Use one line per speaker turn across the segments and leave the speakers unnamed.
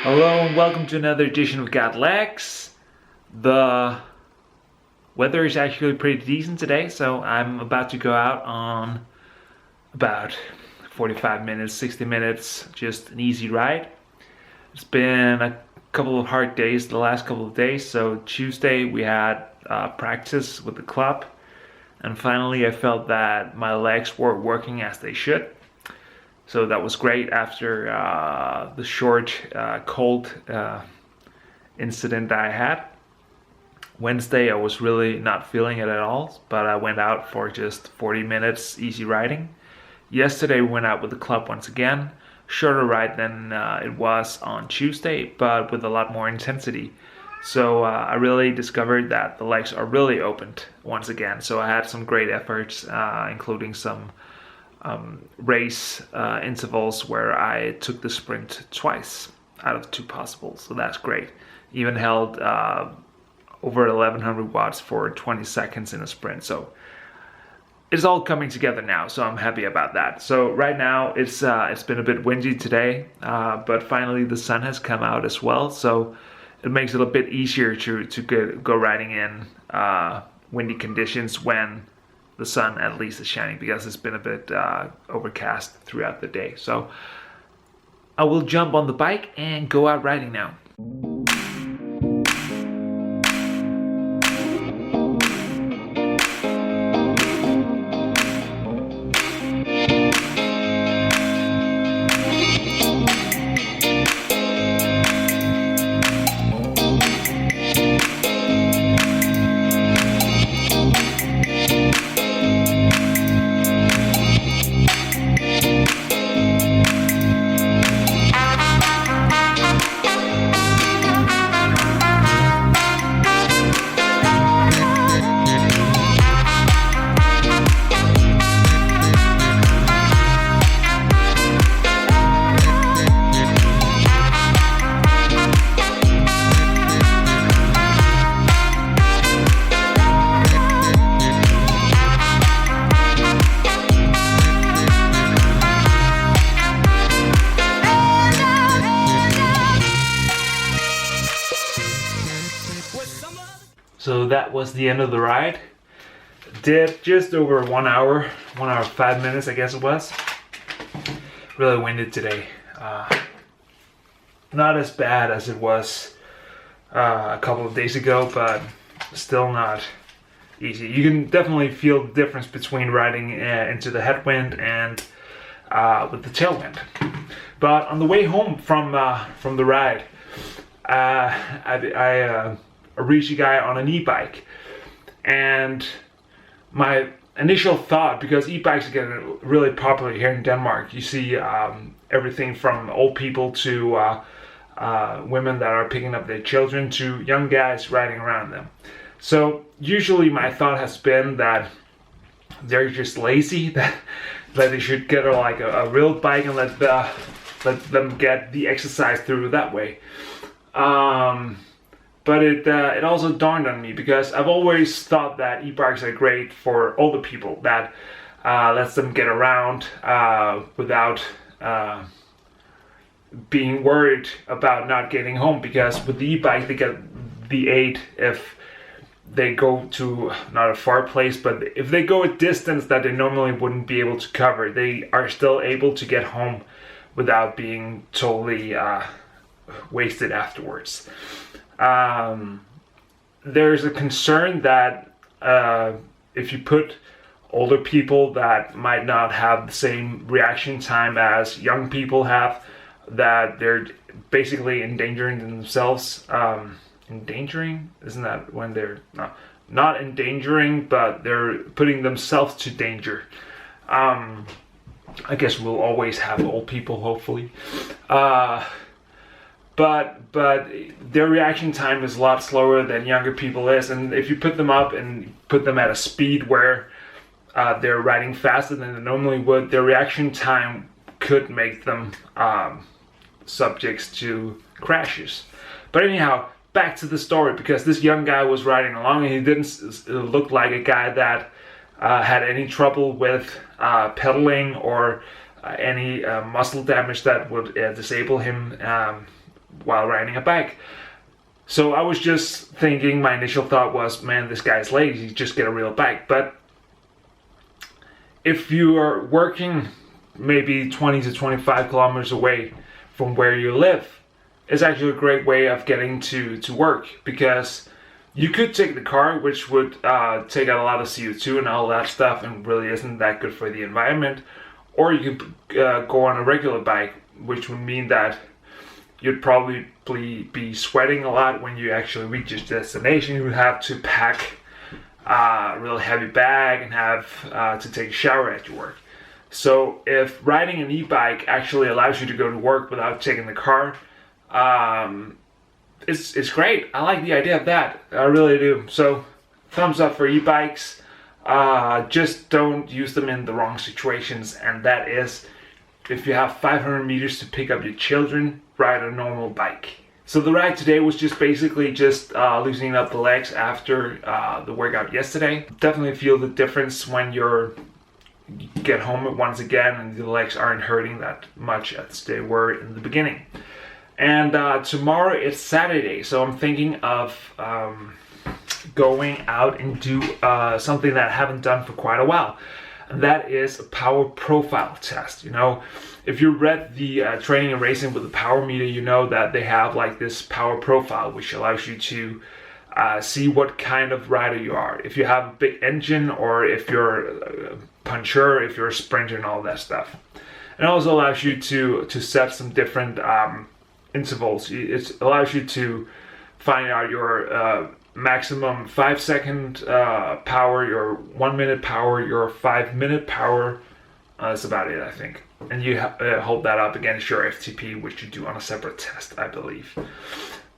Hello and welcome to another edition of Gotlegs. The weather is actually pretty decent today, so I'm about to go out on about 45 minutes, 60 minutes, just an easy ride. It's been a couple of hard days the last couple of days. So Tuesday we had practice with the club, and finally I felt that my legs were working as they should. So that was great after the short cold incident that I had. Wednesday I was really not feeling it at all, but I went out for just 40 minutes easy riding. Yesterday we went out with the club once again. Shorter ride than it was on Tuesday, but with a lot more intensity. So I really discovered that the legs are really opened once again. So I had some great efforts, including some race intervals where I took the sprint twice out of 2 possible, so that's great. Even held over 1100 watts for 20 seconds in a sprint, so it's all coming together now, so I'm happy about that. So right now it's been a bit windy today, but finally the sun has come out as well, so it makes it a bit easier to go riding in windy conditions when the sun at least is shining, because it's been a bit overcast throughout the day. So I will jump on the bike and go out riding now. So that was the end of the ride. Did just over 1 hour, 1 hour 5 minutes I guess it was. Really winded today. Not as bad as it was a couple of days ago, but still not easy. You can definitely feel the difference between riding into the headwind and with the tailwind. But on the way home from the ride, I reached a guy on an e-bike, and my initial thought, because e-bikes are getting really popular here in Denmark, you see everything from old people to women that are picking up their children to young guys riding around them. So usually my thought has been that they're just lazy, that they should get a real bike and let them get the exercise through that way. But it also dawned on me, because I've always thought that e-bikes are great for older people, that lets them get around without being worried about not getting home, because with the e-bike they get the aid if they go to not a far place, but if they go a distance that they normally wouldn't be able to cover, they are still able to get home without being totally wasted afterwards. There's a concern that if you put older people that might not have the same reaction time as young people have, that they're basically endangering themselves. Endangering? Isn't that when they're not endangering, but they're putting themselves to danger. I guess we'll always have old people, hopefully. But their reaction time is a lot slower than younger people is, and if you put them up and put them at a speed where they're riding faster than they normally would, their reaction time could make them subjects to crashes. But anyhow, back to the story, because this young guy was riding along and he didn't look like a guy that had any trouble with pedaling or any muscle damage that would disable him while riding a bike. So I was just thinking, my initial thought was, man, this guy's lazy, just get a real bike. But if you are working maybe 20 to 25 kilometers away from where you live, it's actually a great way of getting to work, because you could take the car, which would take out a lot of CO2 and all that stuff, and really isn't that good for the environment. Or you could go on a regular bike, which would mean that you'd probably be sweating a lot when you actually reach your destination. You would have to pack a really heavy bag and have to take a shower at your work. So if riding an e-bike actually allows you to go to work without taking the car, it's great. I like the idea of that. I really do. So thumbs up for e-bikes. Just don't use them in the wrong situations, and that is, if you have 500 meters to pick up your children, ride a normal bike. So the ride today was just basically loosening up the legs after the workout yesterday. Definitely feel the difference when you get home once again and the legs aren't hurting that much as they were in the beginning. And tomorrow is Saturday, so I'm thinking of going out and do something that I haven't done for quite a while. And that is a power profile test. You know, if you read the Training and Racing with the Power Meter, you know that they have like this power profile, which allows you to see what kind of rider you are. If you have a big engine, or if you're a puncher, if you're a sprinter, and all that stuff. It also allows you to set some different intervals. It allows you to find out your maximum 5-second power, your 1-minute power, your 5-minute power. That's about it, I think. And you hold that up against your FTP, which you do on a separate test, I believe.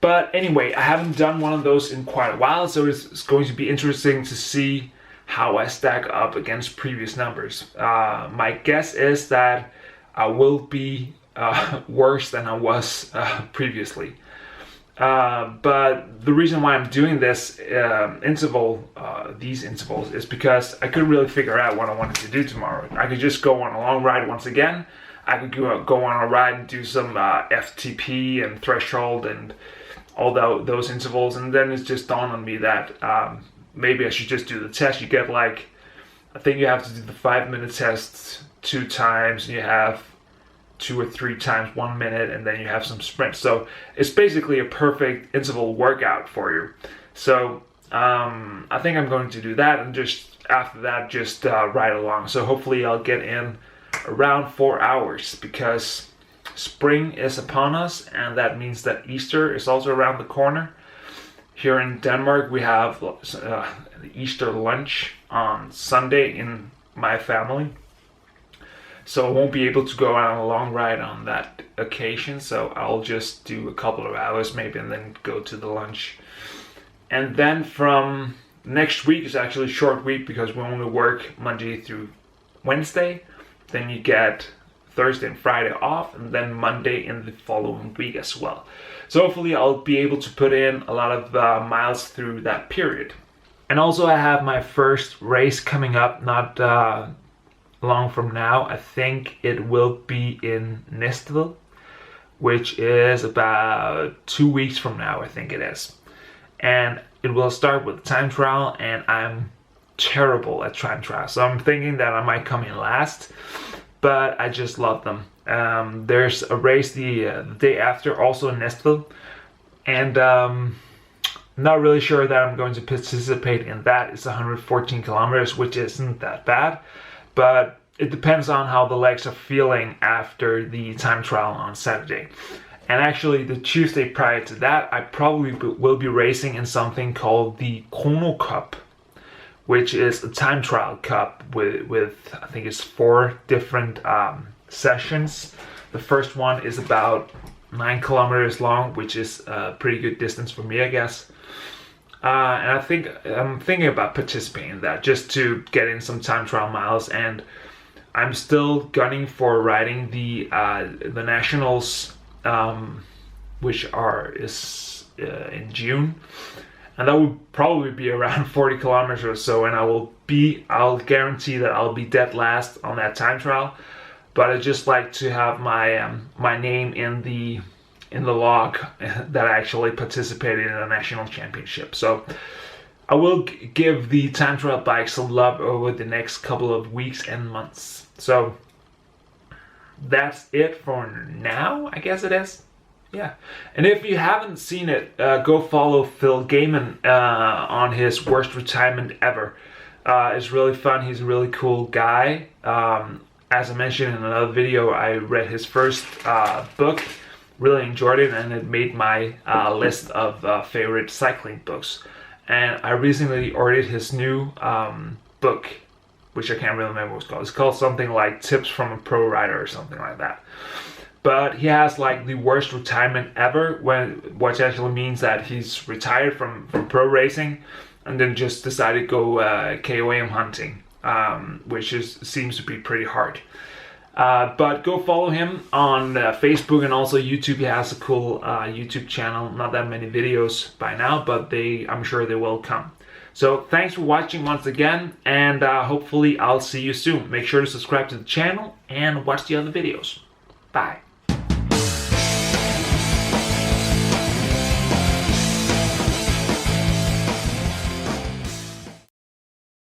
But anyway, I haven't done one of those in quite a while, so it's going to be interesting to see how I stack up against previous numbers. My guess is that I will be worse than I was previously. But the reason why I'm doing this these intervals, is because I couldn't really figure out what I wanted to do tomorrow. I could just go on a long ride once again. I could go on a ride and do some FTP and threshold and all those intervals, and then it's just dawned on me that maybe I should just do the test. You get I think you have to do the 5-minute test 2 times, and you have 2 or 3 times 1 minute, and then you have some sprints. So it's basically a perfect interval workout for you. So I think I'm going to do that, and just after that just ride along. So hopefully I'll get in around 4 hours, because spring is upon us, and that means that Easter is also around the corner. Here in Denmark we have the Easter lunch on Sunday in my family. So I won't be able to go on a long ride on that occasion, so I'll just do a couple of hours maybe, and then go to the lunch. And then from next week is actually a short week, because we only work Monday through Wednesday. Then you get Thursday and Friday off, and then Monday in the following week as well. So hopefully I'll be able to put in a lot of miles through that period. And also I have my first race coming up, not long from now. I think it will be in Næstved, which is about 2 weeks from now, I think it is. And it will start with time trial, and I'm terrible at time trial, so I'm thinking that I might come in last, but I just love them. There's a race the day after, also in Næstved, and I'm not really sure that I'm going to participate in that. It's 114 kilometers, which isn't that bad, but it depends on how the legs are feeling after the time trial on Saturday. And actually the Tuesday prior to that, I probably will be racing in something called the Chrono Cup, which is a time trial cup with I think it's 4 different sessions. The first one is about 9 kilometers long, which is a pretty good distance for me, I guess. And I'm thinking about participating in that, just to get in some time trial miles. And I'm still gunning for riding the nationals, which is in June, and that will probably be around 40 kilometers or so. And I'll guarantee that I'll be dead last on that time trial. But I just like to have my name in the in the log that I actually participated in a national championship. So I will give the time trial bike some love over the next couple of weeks and months. So that's it for now, I guess it is. Yeah, and if you haven't seen it, go follow Phil Gaiman on his worst retirement ever. It's really fun. He's a really cool guy. As I mentioned in another video, I read his first book, really enjoyed it, and it made my list of favorite cycling books. And I recently ordered his new book, which I can't really remember what it's called. It's called something like Tips from a Pro Rider or something like that. But he has like the worst retirement ever, which actually means that he's retired from pro racing and then just decided to go KOM hunting, which seems to be pretty hard. But go follow him on Facebook and also YouTube. He has a cool YouTube channel. Not that many videos by now, but I'm sure they will come. So thanks for watching once again, and hopefully I'll see you soon. Make sure to subscribe to the channel and watch the other videos. Bye.